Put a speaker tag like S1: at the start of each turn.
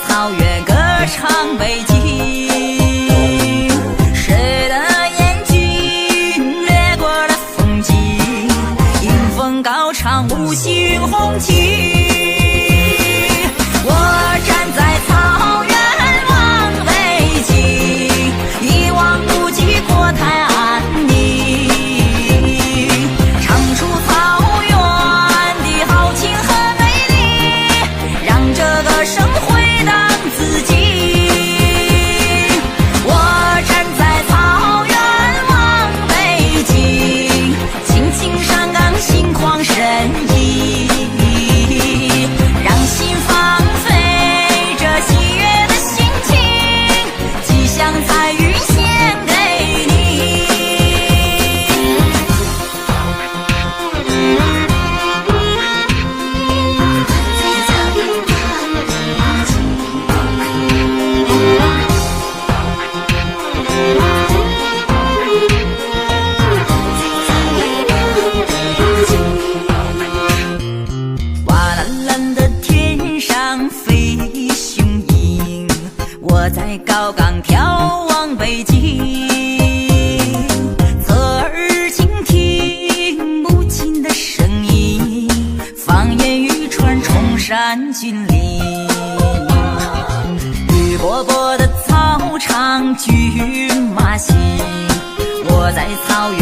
S1: 草原歌唱北京，谁的眼睛掠过了风景，迎风高唱五星红旗。我站在草原望北京，一望无际国泰安宁，唱出草原的豪情和美丽，让这歌声回荡自己。我站在草原望北京，青青山岗心旷神怡，让心放飞这喜悦的心情，吉祥彩云献给你。哇蓝蓝的天上飞雄鹰，我在高岗眺望北京，侧耳倾听母亲的声音，放眼欲穿崇山峻岭。绿波波的草场骏马行，我在草